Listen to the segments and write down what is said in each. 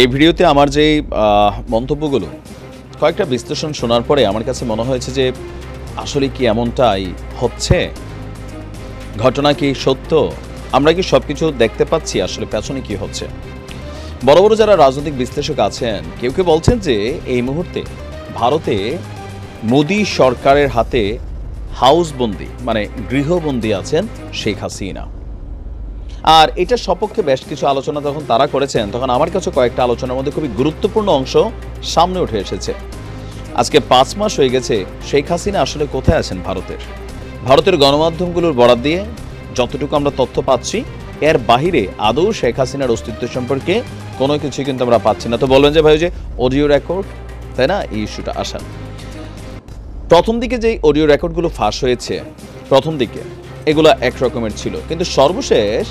এই ভিডিওতে আমার যে মন্তব্যগুলো কয়েকটা বিশ্লেষণ শোনার পরে আমার কাছে মনে হয়েছে যে আসলে কি এমনটাই হচ্ছে, ঘটনা কি সত্য, আমরা কি সবকিছু দেখতে পাচ্ছি, আসলে পেছনে কি হচ্ছে। বড় বড় যারা রাজনৈতিক বিশ্লেষক আছেন কেউ কেউ বলছেন যে এই মুহূর্তে ভারতে মোদী সরকারের হাতে হাউসবন্দি মানে গৃহবন্দী আছেন শেখ হাসিনা। আর এটার সপক্ষে বেশ কিছু আলোচনা যখন তারা করেছেন তখন আমার কাছে কয়েকটা আলোচনার মধ্যে খুবই গুরুত্বপূর্ণ অংশ সামনে উঠে এসেছে। আজকে 5 মাস হয়ে গেছে শেখ হাসিনা আসলে কোথায় আছেন ভারতের গণমাধ্যমগুলোর বরাত দিয়ে যতটুকু আমরা তথ্য পাচ্ছি এর বাহিরে আদৌ শেখ হাসিনার অস্তিত্ব সম্পর্কে কোনো কিছু কিন্তু আমরা পাচ্ছি না। তো বলবেন যে ভাই যে অডিও রেকর্ড, তাই না, এই ইস্যুটা আসার প্রথম দিকে যে অডিও রেকর্ডগুলো ফাঁস হয়েছে প্রথম দিকে এগুলো একরকমের ছিল, কিন্তু সর্বশেষ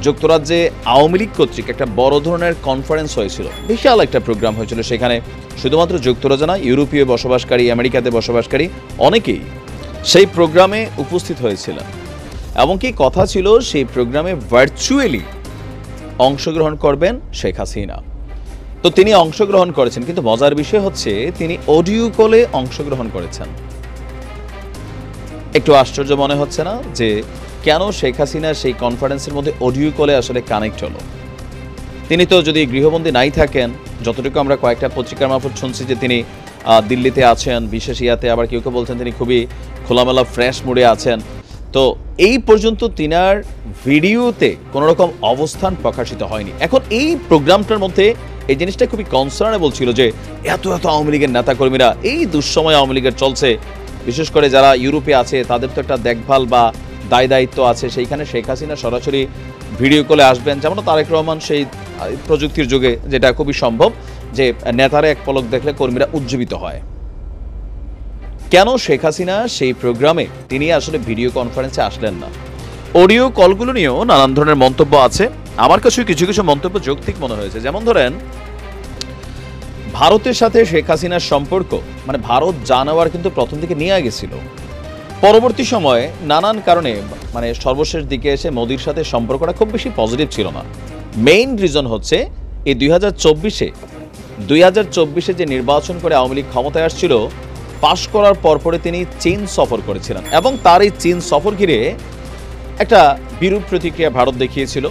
যুক্তরাজ্যে আওয়ামী লীগ কর্তৃক একটা বড় ধরনের কনফারেন্স হয়েছিল, বিশাল একটা প্রোগ্রাম হয়েছিল। সেখানে শুধুমাত্র যুক্তরাজ্য না, ইউরোপীয় বসবাসকারী, আমেরিকাতে বসবাসকারী অনেকেই সেই প্রোগ্রামে উপস্থিত হয়েছিলেন। এমনকি কথা ছিল সেই প্রোগ্রামে ভার্চুয়ালি অংশগ্রহণ করবেন শেখ হাসিনা। তো তিনি অংশগ্রহণ করেছেন, কিন্তু মজার বিষয় হচ্ছে তিনি অডিও কলে অংশগ্রহণ করেছেন। একটু আশ্চর্য মনে হচ্ছে না যে কেন শেখ হাসিনা সেই কনফারেন্সের মধ্যে অডিও কলে আসলে কানেক্ট হলো? তিনি তো যদি গৃহবন্দী নাই থাকেন, যতটুকু আমরা কয়েকটা পত্রিকার মারফত শুনছি যে তিনি দিল্লিতে আছেন বিশেষ ইয়াতে, আবার কেউ কেউ বলছেন তিনি খুবই খোলামেলা ফ্রেশ মুডে আছেন। তো এই পর্যন্ত তিনার ভিডিওতে কোনো রকম অবস্থান প্রকাশিত হয়নি। এখন এই প্রোগ্রামটার মধ্যে এই জিনিসটা খুবই কনসার্নেবল ছিল যে এত আওয়ামী লীগের নেতাকর্মীরা এই দুঃসময় আওয়ামী লীগের চলছে, বিশেষ করে যারা ইউরোপে আছে তাদের তো একটা দেখভাল বা দায়িত্ব আছে, সেইখানে শেখ হাসিনা সরাসরি ভিডিও কলে আসবেন, যেমন তারেক রহমান সেই প্রযুক্তির যুগে যেটা খুবই সম্ভব যে নেতারা এক পলক দেখলে কর্মীরা উজ্জীবিত হয়। কেন শেখ হাসিনা সেই প্রোগ্রামে তিনি আসলে ভিডিও কনফারেন্সে আসলেন না? অডিও কলগুলো নিয়েও নানান ধরনের মন্তব্য আছে। আমার কাছে কিছু কিছু মন্তব্য যৌক্তিক মনে হয়েছে। যেমন ধরেন, ভারতের সাথে শেখ হাসিনার সম্পর্ক মানে ভারত জানাওয়ার কিন্তু প্রথম দিকে নিয়ে গেছিল, পরবর্তী সময়ে নানান কারণে মানে সর্বশেষ দিকে এসে মোদির সাথে সম্পর্কটা খুব বেশি পজিটিভ ছিল না। মেইন রিজন হচ্ছে এই 2024-এ যে নির্বাচন করে আওয়ামী লীগ ক্ষমতায় আসছিল, পাশ করার পরপরে তিনি চীন সফর করেছিলেন এবং তার এই চীন সফর ঘিরে একটা বিরূপ প্রতিক্রিয়া ভারত দেখিয়েছিল।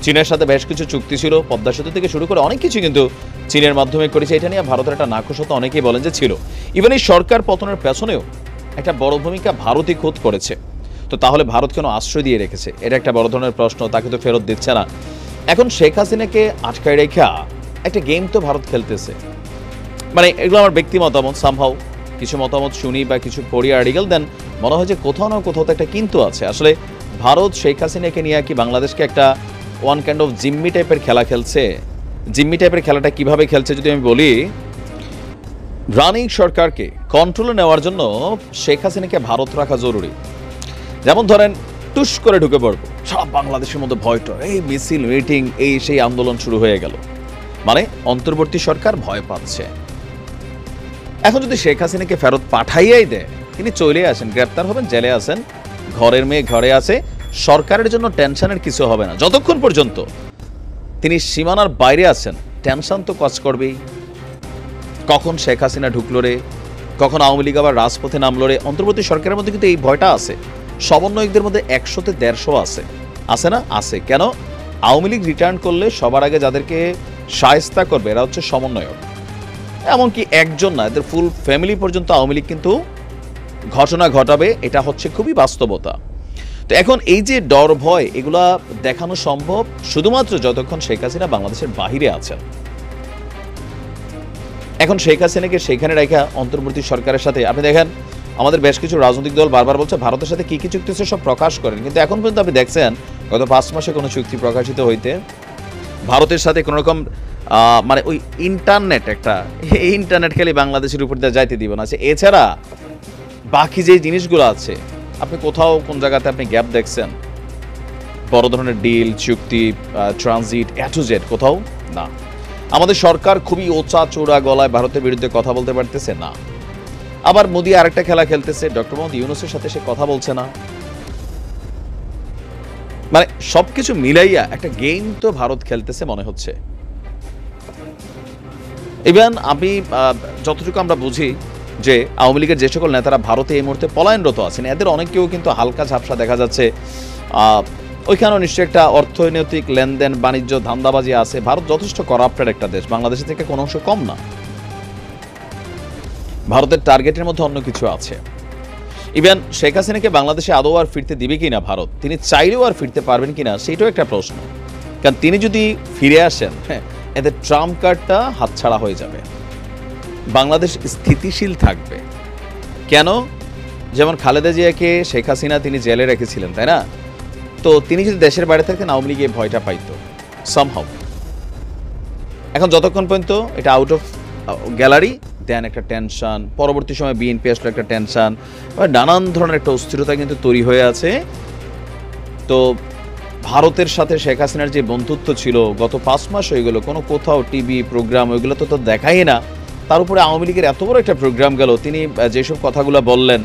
চীনের সাথে বেশ কিছু চুক্তি ছিল, পদ্মা সেতু থেকে শুরু করে অনেক কিছু কিন্তু চীনের মাধ্যমে করেছে। এটা নিয়ে ভারতের একটা নাখোশতা অনেকেই বলেন যে ছিল। ইভেন এই সরকার পতনের পেছনেও একটা বড় ভূমিকা ভারতই খোদ করেছে। তো তাহলে ভারত কেন আশ্রয় দিয়ে রেখেছে? এটা একটা বড় ধরনের প্রশ্ন। তাকে তো ফেরত দিচ্ছে না। এখন শেখ হাসিনাকে আটকায় রেখা একটা গেম তো ভারত খেলতেছে। মানে এগুলো আমার ব্যক্তি মতামত, সামহাও কিছু মতামত শুনি বা কিছু পড়ি আর্টিকেল, দেন মনে হয় যে কোথাও না কোথাও তো একটা কিন্তু আছে। আসলে ভারত শেখ হাসিনাকে নিয়ে কি বাংলাদেশকে একটা ওয়ান কাইন্ড অফ জিম্মি টাইপের খেলা খেলছে? জিম্মি টাইপের খেলাটা কিভাবে খেলছে যদি আমি বলি, রানিং সরকারকে কন্ট্রোলে নেওয়ার জন্য শেখ হাসিনাকে ভারত রাখা জরুরি। যেমন ধরেন টুস করে ঢুকে পড়বো, সব বাংলাদেশের মধ্যে ভয়টা, এই মিছিল মিটিং এই সেই আন্দোলন শুরু হয়ে গেল, মানে অন্তর্বর্তী সরকার ভয় পাচ্ছে। এখন যদি শেখ হাসিনাকে ফেরত পাঠাইয়াই দেয়, তিনি চলে আসেন, গ্রেপ্তার হবেন, জেলে আছেন, ঘরের মেয়ে ঘরে আছে, সরকারের জন্য টেনশনের কিছু হবে না। যতক্ষণ পর্যন্ত তিনি সীমানার বাইরে আছেন টেনশন তো কাজ করবেই। কখন শেখ হাসিনা ঢুকলো রে, কখন আওয়ামী লীগ আবার রাজপথে নামলো রে। অন্তর্বর্তী সরকারের মধ্যে কিন্তু এই ভয়টা আছে। সমন্বয়কদের মধ্যে 100-তে 150 আছে না? আছে। কেন? আওয়ামী লীগ রিটার্ন করলে সবার আগে যাদেরকে শায়েস্তা করবে এরা হচ্ছে সমন্বয়ক। এমনকি একজন না, এদের ফুল ফ্যামিলি পর্যন্ত আওয়ামী লীগ কিন্তু ঘটনা ঘটাবে, এটা হচ্ছে খুবই বাস্তবতা। তো এখন এই যে ডর ভয় এগুলা দেখানো সম্ভব শুধুমাত্র যতক্ষণ শেখ হাসিনা বাংলাদেশের বাহিরে আছেন। এখন শেখ হাসিনাকে সেখানে রেখা অন্তর্বর্তী সরকারের সাথে, আপনি দেখেন আমাদের বেশ কিছু রাজনৈতিক দল বারবার বলছে ভারতের সাথে কি কি চুক্তি আছে সব প্রকাশ করেন, কিন্তু এখন পর্যন্ত আপনি দেখছেন গত 5 মাসে কোনো চুক্তি প্রকাশিত হইতে ভারতের সাথে কোনো রকম মানে ওই ইন্টারনেট খালি বাংলাদেশের উপর দিয়ে যাইতে দিব না। এছাড়া বাকি যে জিনিসগুলো আছে আপনি কোথাও কোন জায়গাতে আপনি গ্যাপ দেখছেন? বড় ধরনের ডিল, চুক্তি, ট্রানজিট A to Z কোথাও না। আমাদের সরকার খুবই ওচা চোরা গলায় ভারতের বিরুদ্ধে কথা বলতে পারতেছে না। আবার মোদি আরেকটা খেলা খেলতেছে, ডক্টর মোহাম্মদ ইউনূসের সাথে সে কথা বলছে না। মানে সবকিছু মিলাইয়া একটা গেম তো ভারত খেলতেছে মনে হচ্ছে। ইভেন আমি যতটুকু আমরা বুঝি যে আওয়ামী লীগের যে সকল নেতারা ভারতে এই মুহূর্তে পলায়নরত আছেন, এদের অনেকেও কিন্তু হালকা ঝাপসা দেখা যাচ্ছে। ওইখানেও নিশ্চয়ই একটা অর্থনৈতিক লেনদেন, বাণিজ্য, ধান্দাবাজি আছে। ভারত যথেষ্ট করাপ্টেড একটা দেশ, বাংলাদেশের থেকে কোনো অংশ কম না। ভারতের টার্গেটের মধ্যে অন্য কিছু আছে। ইভেন শেখ হাসিনাকে বাংলাদেশে আদৌ আর ফিরতে দিবে কিনা ভারত, তিনি চাইলেও আর ফিরতে পারবেন কিনা, সেটাও একটা প্রশ্ন। কারণ তিনি যদি ফিরে আসেন, হ্যাঁ, এদের ট্রাম্প কার্ডটা হাতছাড়া হয়ে যাবে, বাংলাদেশ স্থিতিশীল থাকবে। কেন? যেমন খালেদা জিয়াকে শেখ হাসিনা তিনি জেলে রেখেছিলেন, তাই না? তো তিনি যদি দেশের বাইরে থাকতেন, আওয়ামী লীগ এই ভয়টা পাইতো সামহাউ। এখন যতক্ষণ পর্যন্ত এটা আউট অফ গ্যালারি, দেন একটা টেনশন, পরবর্তী সময় বিএনপি আসলে একটা টেনশন, নানান ধরনের একটা অস্থিরতা কিন্তু তৈরি হয়ে আছে। তো ভারতের সাথে শেখ হাসিনার যে বন্ধুত্ব ছিল গত 5 মাস হয়ে গেল, কোনো কোথাও টিভি প্রোগ্রাম ওইগুলো তো দেখাই না। তার উপরে আওয়ামী লীগের এত বড় একটা প্রোগ্রাম গেল, তিনি যেসব কথাগুলো বললেন,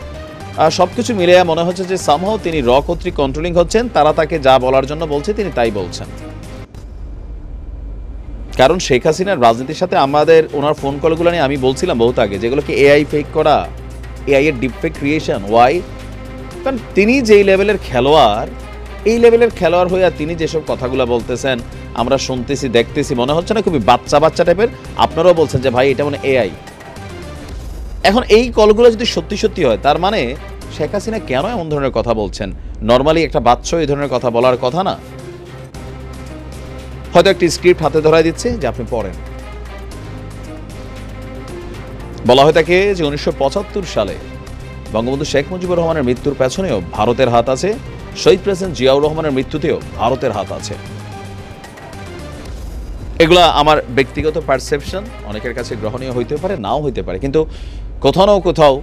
সব কিছু মিলে মনে হচ্ছে যে সামহাও তিনি র কর্তৃক কন্ট্রোলিং হচ্ছেন। তারা তাকে যা বলার জন্য বলছে তিনি তাই বলছেন। কারণ শেখ হাসিনার রাজনীতির সাথে আমাদের ওনার ফোন কলগুলো নিয়ে আমি বলছিলাম বহুত আগে, যেগুলোকে এআই ফেক করা, এআই এর ডিপ ফেক ক্রিয়েশন। ওয়াই? কারণ তিনি যেই লেভেলের খেলোয়াড়, এই লেভেলের খেলোয়াড় হইয়া তিনি যেসব কথাগুলো বলতেছেন, আমরা শুনতেছি, দেখতেছি, মনে হচ্ছে না খুবই বাচ্চা বাচ্চা টাইপের। আপনারাও বলছেন যে ভাই এটা মানে এআই। এখন এই কলগুলো যদি সত্যি সত্যি হয়, তার মানে শেখ হাসিনা কেন এমন ধরনের কথা বলছেন? নর্মালি একটা বাচ্চা এই ধরনের কথা বলার কথা না। হয়তো একটি স্ক্রিপ্ট হাতে ধরাই দিচ্ছে যে আপনি পড়েন। বলা হয় থাকে যে 1975 সালে বঙ্গবন্ধু শেখ মুজিবুর রহমানের মৃত্যুর পেছনেও ভারতের হাত আছে, শহীদ প্রেসিডেন্ট জিয়াউর রহমানের মৃত্যুতেও ভারতের হাত আছে। এগুলা আমার ব্যক্তিগত পারসেপশন, অনেকের কাছে গ্রহণীয় হইতে পারে, নাও হইতে পারে, কিন্তু কোথাও না কোথাও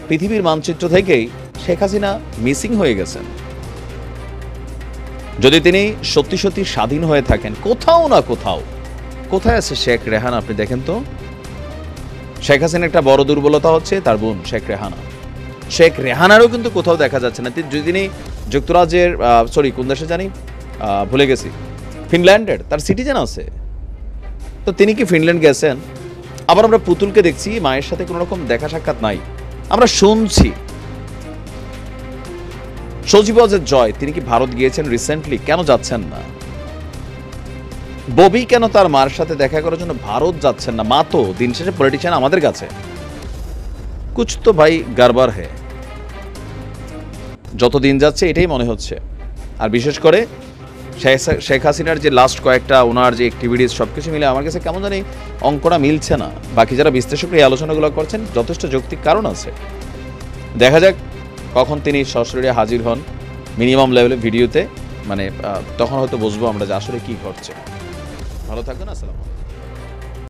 পৃথিবীর মানচিত্র থেকেই শেখ হাসিনা মিসিং হয়ে গেছেন। যদি তিনি সত্যি সত্যি স্বাধীন হয়ে থাকেন, কোথাও না কোথাও, কোথায় আছে শেখ রেহানা? আপনি দেখেন তো। শেখ হাসিনার একটা বড় দুর্বলতা হচ্ছে তার বোন শেখ রেহানা। শেখ রেহানারও কিন্তু কোথাও দেখা যাচ্ছে না। যদি তিনি যুক্তরাজ্যের কোন দেশে জানি, ভুলে গেছি, ফিনল্যান্ডের তার সিটিজেন আছে, তো তিনি কি ফিনল্যান্ড গেছেন? আবার আমরা পুতুলকে দেখছি, মায়ের সাথে কোনো রকম দেখা সাক্ষাৎ নাই। আমরা শুনছি সজীব ওয়াজেদ জয় তিনি কি ভারত গিয়েছেন রিসেন্টলি? কেন যাচ্ছেন না? ববি কেন তার মার সাথে দেখা করার জন্য ভারত যাচ্ছেন না? মা তো দিন শেষে পলিটিশিয়ান আমাদের কাছে। কুছ তো ভাই গড়বড় হে। যত দিন যাচ্ছে এটাই মনে হচ্ছে। আর বিশেষ করে শেখ হাসিনার যে লাস্ট কয়েকটা ওনার যে অ্যাক্টিভিটিস, সবকিছু মিলে আমার কাছে কেমন জানি অঙ্কটা মিলছে না। বাকি যারা বিশ্লেষক এই আলোচনাগুলো করছেন যথেষ্ট যৌক্তিক কারণ আছে। দেখা যাক কখন তিনি সরাসরি হাজির হন মিনিমাম লেভেলে ভিডিওতে, মানে তখন হয়তো বুঝবো আমরা যে আসলে কি ঘটছে। ভালো থাকবেন, আসসালামু আলাইকুম।